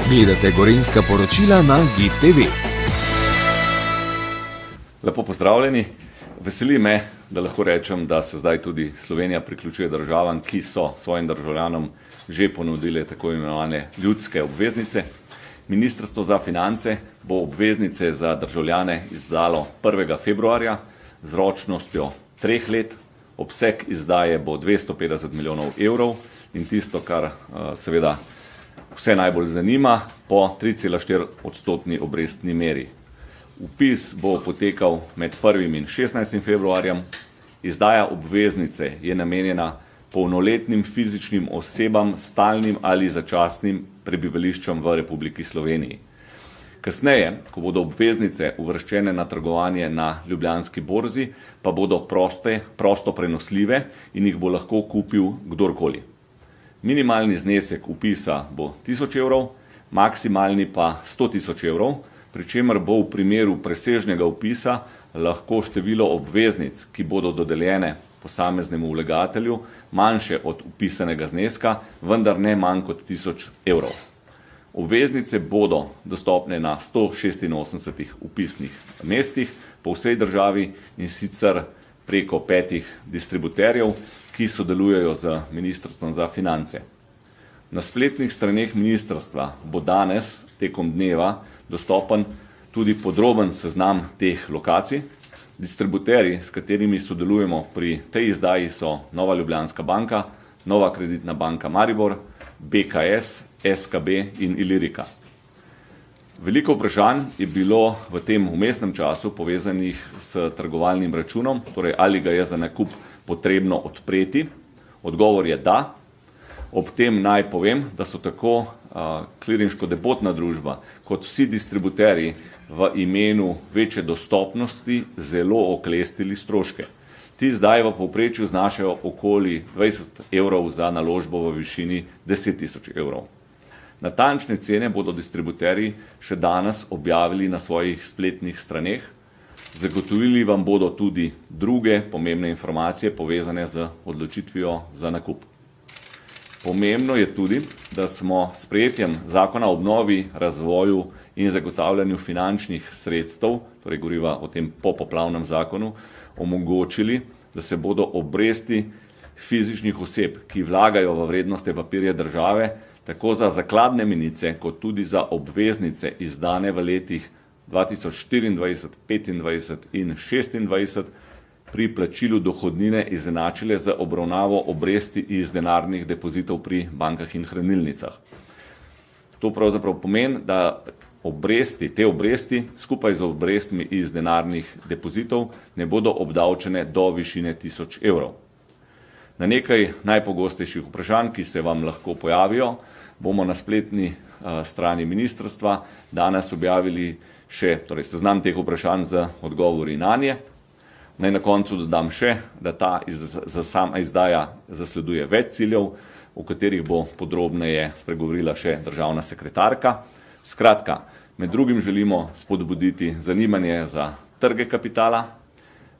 Gledate Gorenjska poročila na GIF TV. Lepo pozdravljeni. Veseli me, da lahko rečem, da se zdaj tudi Slovenija priključuje državam, ki so svojim državljanom že ponudile tako imenovane ljudske obveznice. Ministrstvo za finance bo obveznice za državljane izdalo 1. februarja z ročnostjo 3 let. Obseg izdaje bo 250 milijonov evrov in tisto, kar seveda vse najbolj zanima, po 3,4% obrestni meri. Vpis bo potekal med 1. in 16. februarjem. Izdaja obveznice je namenjena polnoletnim fizičnim osebam s stalnim ali začasnim prebivališčem v Republiki Sloveniji. Kasneje, ko bodo obveznice uvrščene na trgovanje na Ljubljanski borzi, pa bodo prosto prenosljive in jih bo lahko kupil kdorkoli. Minimalni znesek vpisa bo 1000 evrov, maksimalni pa 100 000 evrov, pri čemer bo v primeru presežnega vpisa lahko število obveznic, ki bodo dodeljene posameznemu vlagatelju, manjše od vpisanega zneska, vendar ne manj kot 1000 evrov. Obveznice bodo dostopne na 186 vpisnih mestih po vsej državi in sicer preko 5 distributerjev, ki sodelujejo z Ministrstvom za finance. Na spletnih straneh ministrstva bo danes tekom dneva dostopen tudi podroben seznam teh lokacij. Distributerji, s katerimi sodelujemo pri tej izdaji, so Nova Ljubljanska banka, Nova kreditna banka Maribor, BKS, SKB in Ilirika. Veliko vprašanj je bilo v tem vmesnem času povezanih s trgovalnim računom, torej ali ga je za nakup potrebno odpreti. Odgovor je da. Ob tem naj povem, da so tako klirinško depotna družba kot vsi distributerji v imenu večje dostopnosti zelo oklestili stroške. Ti zdaj v povprečju znašajo okoli 20 evrov za naložbo v višini 10 000 evrov. Natančne cene bodo distributerji še danes objavili na svojih spletnih straneh. Zagotovili vam bodo tudi druge pomembne informacije povezane z odločitvijo za nakup. Pomembno je tudi, da smo s sprejetjem zakona o obnovi, razvoju in zagotavljanju finančnih sredstev, torej govoriva o tem popoplavnem zakonu, omogočili, da se bodo obresti fizičnih oseb, ki vlagajo v vrednostne papirje države, tako za zakladne menice, kot tudi za obveznice izdane v letih 2024, 2025 in 2026, pri plačilu dohodnine izenačile z obravnavo obresti iz denarnih depozitov pri bankah in hranilnicah. To pravzaprav pomeni, da te obresti skupaj z obrestmi iz denarnih depozitov ne bodo obdavčene do višine 1000 evrov. Na nekaj najpogostejših vprašanj, ki se vam lahko pojavijo, bomo na spletni strani ministrstva danes objavili še seznam teh vprašanj z odgovori nanje. Naj na koncu dodam še, da ta sama izdaja zasleduje več ciljev, o katerih bo podrobneje spregovorila še državna sekretarka. Skratka, med drugim želimo spodbuditi zanimanje za trge kapitala.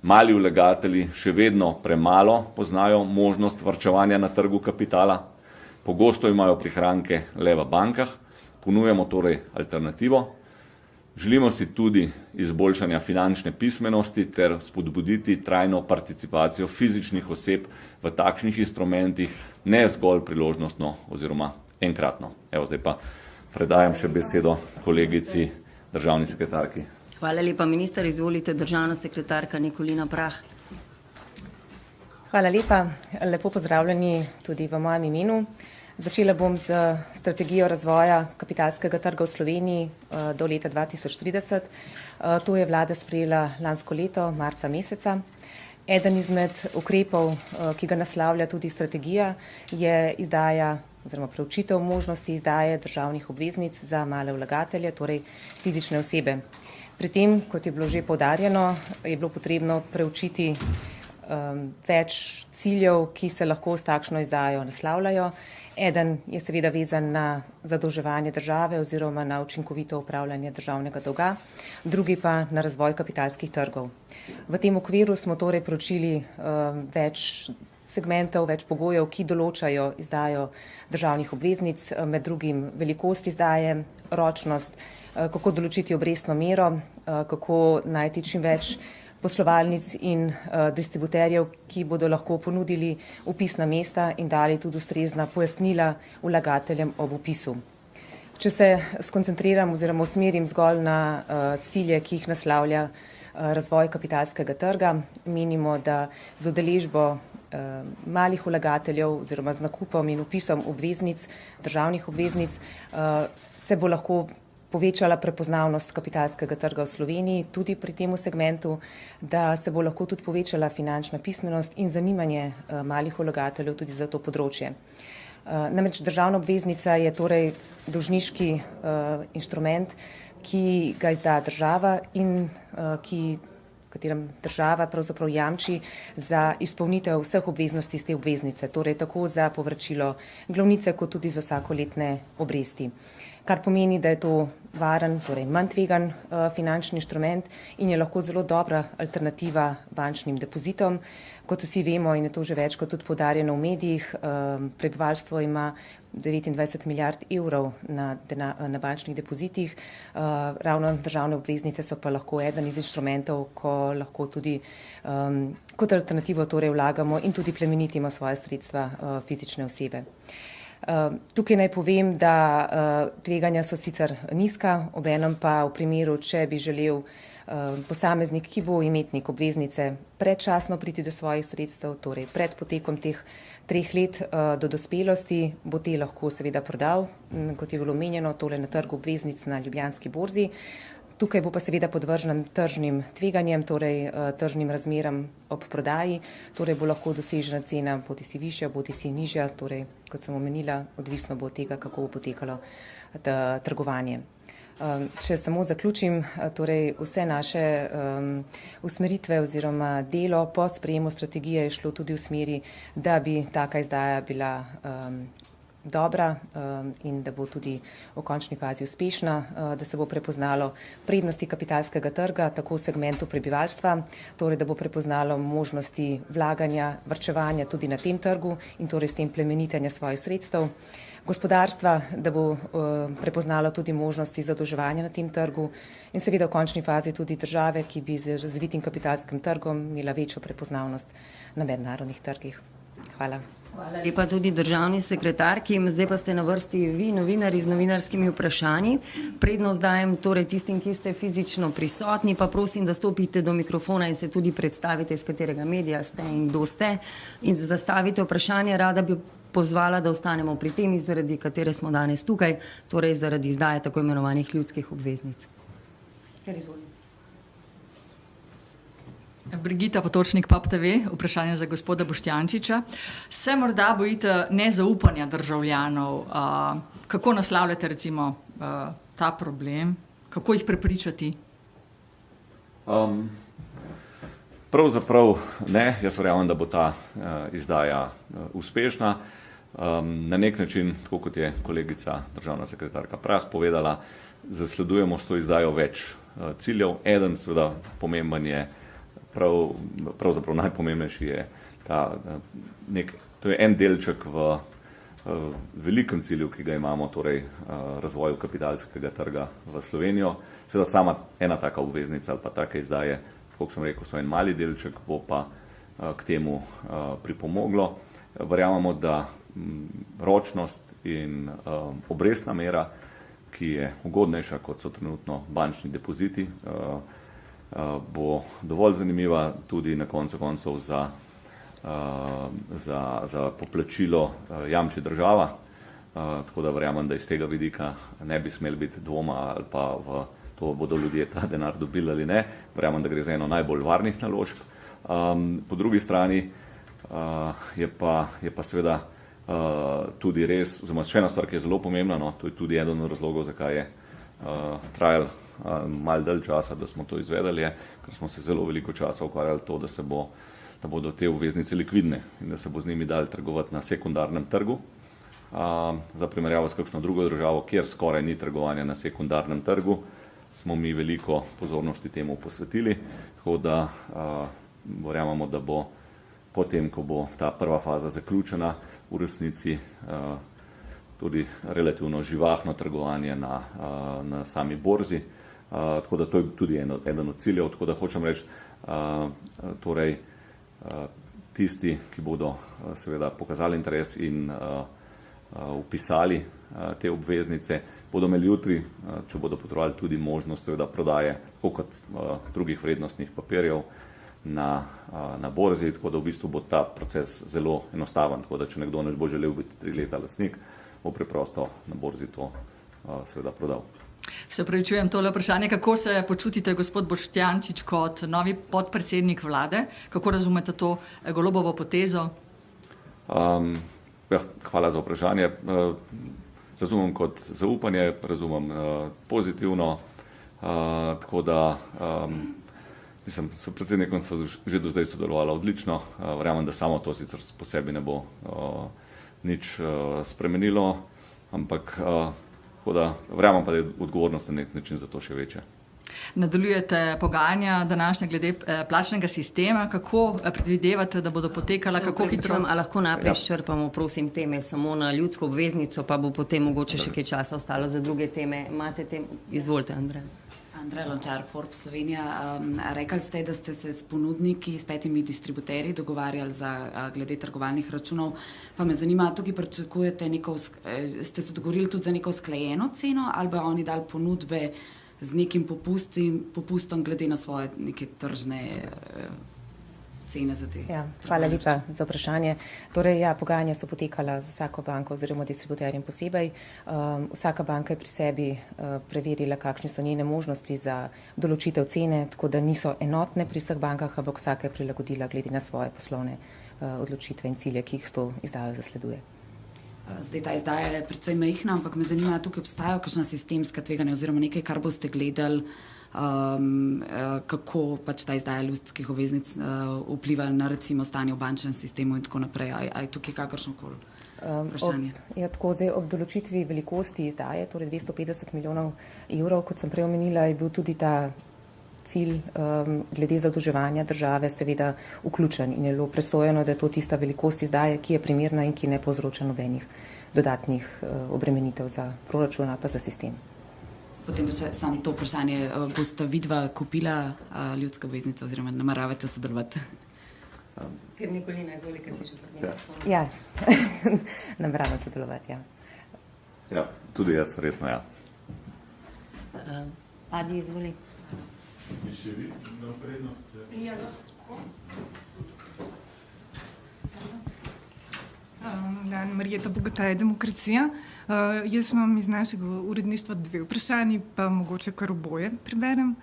Mali vlagatelji še vedno premalo poznajo možnost varčevanja na trgu kapitala. Pogosto imajo prihranke le v bankah, ponujamo torej alternativo. Želimo si tudi izboljšanja finančne pismenosti ter spodbuditi trajno participacijo fizičnih oseb v takšnih instrumentih, ne zgolj priložnostno oziroma enkratno. Evo, zdaj pa predajam še besedo kolegici državni sekretarki. Hvala lepa, minister. Izvolite, državna sekretarka Nikolina Prah. Hvala lepa. Lepo pozdravljeni tudi v mojem imenu. Začela bom z strategijo razvoja kapitalskega trga v Sloveniji do leta 2030. To je vlada sprejela lansko leto, marca meseca. Eden izmed ukrepov, ki ga naslavlja tudi strategija, je izdaja oziroma preučitev možnosti izdaje državnih obveznic za male vlagatelje, torej fizične osebe. Pri tem, kot je bilo že poudarjeno, je bilo potrebno preučiti več ciljev, ki se lahko s takšno izdajo naslavljajo. Eden je seveda vezan na zadolževanje države oziroma na učinkovito upravljanje državnega dolga, drugi pa na razvoj kapitalskih trgov. V tem okviru smo torej preučili več segmentov, več pogojev, ki določajo izdajo državnih obveznic, med drugim velikost izdaje, ročnost, kako določiti obrestno mero, kako najti čim več poslovalnic in distributerjev, ki bodo lahko ponudili vpisna mesta in dali tudi ustrezna pojasnila vlagateljem ob vpisu. Če se skoncentriram oziroma usmerim zgolj na cilje, ki jih naslavlja razvoj kapitalskega trga, menimo, da z udeležbo malih vlagateljev oziroma z nakupom in vpisom obveznic, državnih obveznic, se bo lahko povečala prepoznavnost kapitalskega trga v Sloveniji, tudi pri tem segmentu, da se bo lahko tudi povečala finančna pismenost in zanimanje malih vlagateljev tudi za to področje. Namreč državna obveznica je torej dolžniški inštrument, ki ga izda država in katerem država pravzaprav jamči za izpolnitev vseh obveznosti iz te obveznice, torej tako za povračilo glavnice, kot tudi za vsakoletne obresti. Kar pomeni, da je to varen, torej manj tvegan finančni inštrument in je lahko zelo dobra alternativa bančnim depozitom. Kot vsi vemo in je to že večkrat tudi poudarjeno v medijih, prebivalstvo ima 29 milijard evrov na bančnih depozitih. Ravno državne obveznice so pa lahko eden iz inštrumentov, ko lahko tudi kot alternativo torej vlagamo in tudi plemenitimo svoje sredstva fizične osebe. Tukaj naj povem, da tveganja so sicer nizka, obenem pa v primeru, če bi želel posameznik, ki bo imetnik obveznice, predčasno priti do svojih sredstev, torej pred potekom teh 3 let do dospelosti, bo te lahko seveda prodal, kot je bilo omenjeno, tole na trgu obveznic na Ljubljanski borzi. Tukaj bo pa seveda podvržen tržnim tveganjem, torej tržnim razmeram ob prodaji, torej bo lahko dosežena cena bodisi višja, bodisi nižja, torej kot sem omenila, odvisno bo od tega, kako bo potekalo trgovanje. Če samo zaključim, torej vse naše usmeritve oziroma delo po sprejemu strategije je šlo tudi v smeri, da bi taka izdaja bila dobra in da bo tudi v končni fazi uspešna, da se bo prepoznalo prednosti kapitalskega trga, tako v segmentu prebivalstva, torej da bo prepoznalo možnosti vlaganja, varčevanja tudi na tem trgu in torej s tem plemenitenja svojih sredstev. Gospodarstva, da bo prepoznalo tudi možnosti zadolževanja na tem trgu in seveda v končni fazi tudi države, ki bi z razvitim kapitalskim trgom imela večjo prepoznavnost na mednarodnih trgih. Hvala. Hvala lepa tudi državni sekretarki. Zdaj pa ste na vrsti vi, novinarji, z novinarskimi vprašanji. Prednost dajem torej tistim, ki ste fizično prisotni, pa prosim, da stopite do mikrofona in se tudi predstavite, iz katerega medija ste in kdo ste. In zastavite vprašanje, rada bi pozvala, da ostanemo pri temi, zaradi katere smo danes tukaj, torej zaradi izdaje tako imenovanih ljudskih obveznic. Brigita Potočnik, PAP TV, vprašanje za gospoda Boštjančiča. Se morda bojite nezaupanja državljanov? Kako naslavljate recimo ta problem? Kako jih prepričati? Pravzaprav ne. Jaz verjamem, da bo ta izdaja uspešna. Na nek način, tako kot je kolegica državna sekretarka Prah povedala, zasledujemo s to izdajo več ciljev. Eden seveda pomemben je, pravzaprav najpomembnejši je to je en delček v velikem cilju, ki ga imamo, torej razvoju kapitalskega trga v Slovenijo. Seveda sama ena taka obveznica ali pa take izdaje, kot sem rekel, so en mali delček, bo pa k temu pripomoglo. Verjamemo, da ročnost in obrestna mera, ki je ugodnejša, kot so trenutno bančni depoziti, bo dovolj zanimiva tudi na koncu koncev za poplačilo jamči država, tako da verjamem, da iz tega vidika ne bi smeli biti dvoma ali pa v to, bodo ljudje ta denar dobili ali ne. Verjamem, da gre za eno najbolj varnih naložb. Po drugi strani je pa seveda tudi res, oziroma še ena stvar, ki je zelo pomembna, to je tudi eden od razlogov, zakaj je trajal malo dalj časa, da smo to izvedeli, ker smo se zelo veliko časa ukvarjali to, da bodo te obveznice likvidne in da se bo z njimi dali trgovati na sekundarnem trgu. Za primerjavo s kakšno drugo državo, kjer skoraj ni trgovanja na sekundarnem trgu, smo mi veliko pozornosti temu posvetili, tako da verjamemo, da bo potem, ko bo ta prva faza zaključena, v resnici tudi relativno živahno trgovanje na sami borzi. Tako da to je tudi eden od ciljev, tako da hočem reči, torej tisti, ki bodo seveda pokazali interes in vpisali te obveznice, bodo imeli jutri, če bodo potrebovali, tudi možnost seveda prodaje, tako kot drugih vrednostnih papirjev na borzi, tako da v bistvu bo ta proces zelo enostaven, tako da če nekdo ne bo želel biti 3 leta lastnik, bo preprosto na borzi to seveda prodal. Se upravičujem, tole vprašanje, kako se počutite, gospod Boštjančič, kot novi podpredsednik vlade? Kako razumete to Golobovo potezo? Hvala za vprašanje. Razumem kot zaupanje, razumem pozitivno, tako da mislim, s predsednikom smo že do zdaj sodelovala odlično. Verjamem, da samo to sicer po sebi ne bo nič spremenilo, ampak tako da verjamem pa, da je odgovornost na nek način za to še večja. Nadaljujete pogajanja današnje glede plačnega sistema. Kako predvidevate, da bodo potekala? Kako hitro? A lahko najprej izčrpamo, prosim, teme samo na ljudsko obveznico, pa bo potem mogoče še kaj časa ostalo za druge teme. Imate tem? Izvolite, Andrej. Andrej Lončar, Forbes Slovenija. Rekli ste, da ste se s ponudniki, s 5 distributerji dogovarjali glede trgovalnih računov. Pa me zanima, tukaj pričakujete ste se dogovorili tudi za neko usklajeno ceno ali bodo oni dali ponudbe z nekim popustom glede na svoje neke tržne cene za te? Ja, hvala lepa za vprašanje. Torej, pogajanja so potekala z vsako banko oziroma distributerjem posebej. Vsaka banka je pri sebi preverila, kakšne so njene možnosti za določitev cene, tako da niso enotne pri vseh bankah, ampak vsaka je prilagodila glede na svoje poslovne odločitve in cilje, ki jih s to izdajo zasleduje. Zdaj ta izdaja je precej majhna, ampak me zanima, tukaj obstajajo kakšna sistemska tveganja oziroma nekaj, kar boste gledali, kako pač ta izdaja ljudskih obveznic vpliva na recimo stanje v bančnem sistemu in tako naprej. A je tukaj kakršnokoli vprašanje? Tako zdaj ob določitvi velikosti izdaje, torej 250 milijonov evrov, kot sem prej omenila, je bil tudi ta cilj glede zadolževanja države seveda vključen in je bilo presojeno, da je to tista velikost izdaje, ki je primerna in ki ne povzroča nobenih dodatnih obremenitev za proračun pa za sistem. Potem pa še samo to vprašanje, boste vidva kupila ljudske obveznice oziroma nameravate sodelovati? Ker Nikolina, izvoli, kaj si že prednjela. Ja, nameravam sodelovati, ja. Ja, tudi jaz verjetno, ja. Adi, izvoli. Je še vidno prednost? Ja, lahko. Dan, Marjeta Bogataj, Demokracija. Jaz imam iz našega uredništva 2 vprašanji, pa mogoče kar oboje preberem.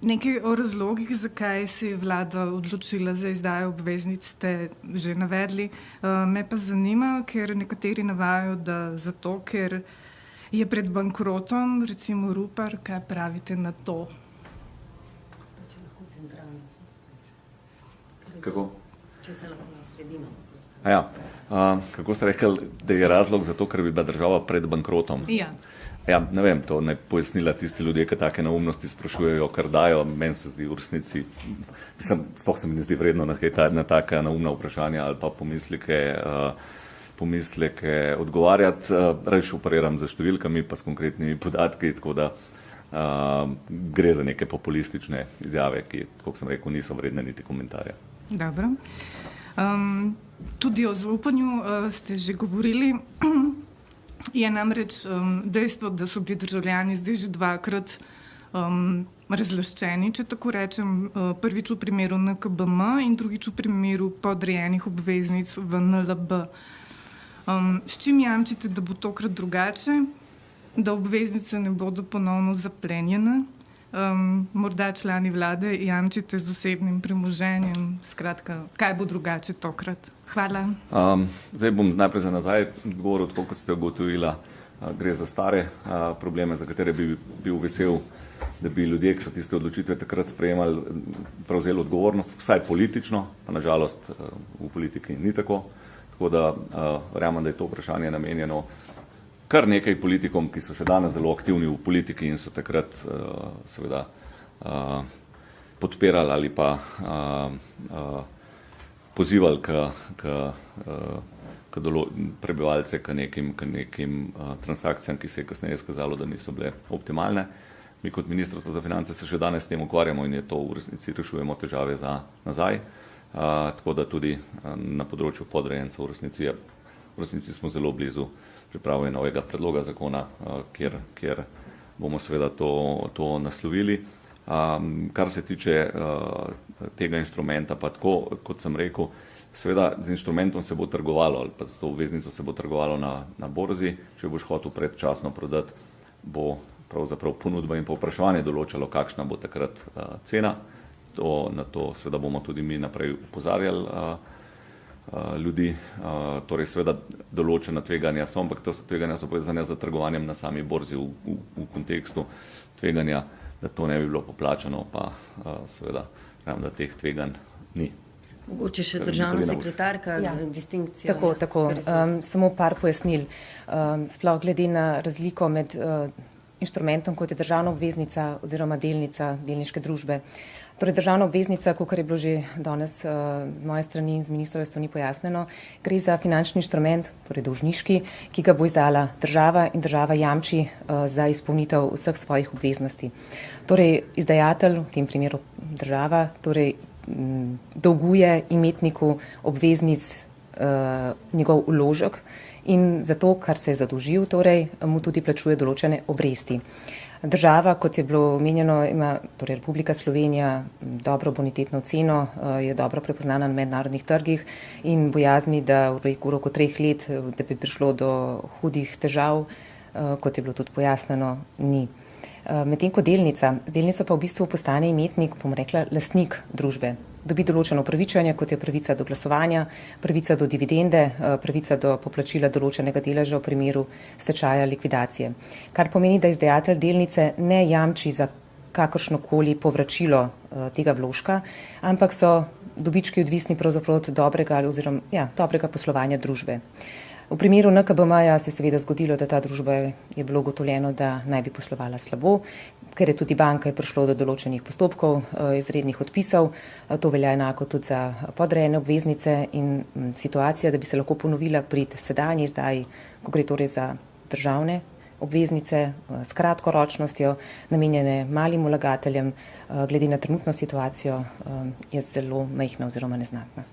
Nekaj o razlogih, zakaj se je vlada odločila za izdajo obveznic, ste že navedli. Me pa zanima, ker nekateri navajajo, da zato, ker je pred bankrotom, recimo Rupar, kaj pravite na to? Če lahko centralno Kako? Če se lahko na sredino. Kako ste rekli, da je razlog za to, ker bi bila država pred bankrotom? Ja. Ja, ne vem, to ne pojasnila tisti ljudje, ki take neumnosti sprašujejo, kar dajo. Meni se zdi v resnici, sploh se mi ne zdi vredno na taka neumna vprašanja ali pa pomisleke odgovarjati. Rajš operiram z številkami pa s konkretnimi podatki, tako da gre za neke populistične izjave, ki, kot sem rekel, niso vredne niti komentarja. Dobro. Tudi o zaupanju ste že govorili. Je namreč dejstvo, da so bili državljani zdaj že 2-krat razlaščeni, če tako rečem, prvič v primeru NKBM in drugič v primeru podrejenih obveznic v NLB. S čim jamčite, da bo tokrat drugače, da obveznice ne bodo ponovno zaplenjene? Morda člani vlade jamčite z osebnim premoženjem, skratka, kaj bo drugače tokrat? Hvala. Zdaj bom najprej za nazaj govoril, tako kot ste ugotovila, gre za stare probleme, za katere bi bil vesel, da bi ljudje, ki so tiste odločitve takrat sprejemali, prevzeli odgovornost, vsaj politično, pa nažalost v politiki ni tako. Tako da verjamem, da je to vprašanje namenjeno kar nekaj politikom, ki so še danes zelo aktivni v politiki in so takrat seveda podpirali ali pa pozivali prebivalce k nekim transakcijam, ki se je kasneje izkazalo, da niso bile optimalne. Mi kot Ministrstvo za finance se še danes s tem ukvarjamo in je to v resnici rešujemo težave za nazaj. Tako da tudi na področju podrejencev v resnici smo zelo blizu priprave novega predloga zakona, kjer bomo seveda to naslovili. Kar se tiče tega inštrumenta, pa tako, kot sem rekel, seveda z inštrumentom se bo trgovalo ali pa z to obveznico se bo trgovalo na borzi. Če boš hotel predčasno prodati, bo pravzaprav ponudba in povpraševanje določalo, kakšna bo takrat cena. Na to seveda bomo tudi mi naprej upozarjali ljudi. Torej seveda določena tveganja so, ampak to tveganja so povezane z trgovanjem na sami borzi v kontekstu tveganja, da to ne bi bilo poplačano, pa seveda da teh tveganj ni. Mogoče še državna sekretarka, distinkcija. Tako. Samo par pojasnil. Sploh glede na razliko med inštrumentom, kot je državna obveznica oziroma delnica delniške družbe. Torej državna obveznica, kakor je bilo že danes z moje strani in z ministrove strani pojasnjeno, gre za finančni inštrument, torej dolžniški, ki ga bo izdala država in država jamči za izpolnitev vseh svojih obveznosti. Torej izdajatelj, v tem primeru država, torej dolguje imetniku obveznic njegov vložek in zato, kar se je zadolžil, torej mu tudi plačuje določene obresti. Država, kot je bilo omenjeno, ima, torej Republika Slovenija, dobro bonitetno oceno, je dobro prepoznana na mednarodnih trgih in bojazni, da v roku 3 let, da bi prišlo do hudih težav, kot je bilo tudi pojasneno, ni. Medtem ko delnico pa v bistvu postane imetnik, bom rekla, lastnik družbe. Dobi določeno upravičenje, kot je pravica do glasovanja, pravica do dividende, pravica do poplačila določenega deleža v primeru stečaja likvidacije. Kar pomeni, da izdajatelj delnice ne jamči za kakršnokoli povračilo tega vložka, ampak so dobički odvisni pravzaprav od dobrega poslovanja družbe. V primeru NKBM-ja se je seveda zgodilo, da ta družba je bilo ugotovljeno, da naj bi poslovala slabo, ker je tudi banka prišlo do določenih postopkov, izrednih odpisov. To velja enako tudi za podrejene obveznice in situacija, da bi se lahko ponovila pri sedanji izdaji, ko gre torej za državne obveznice s kratkoročnostjo, namenjene malim vlagateljem, glede na trenutno situacijo je zelo majhna oziroma neznatna.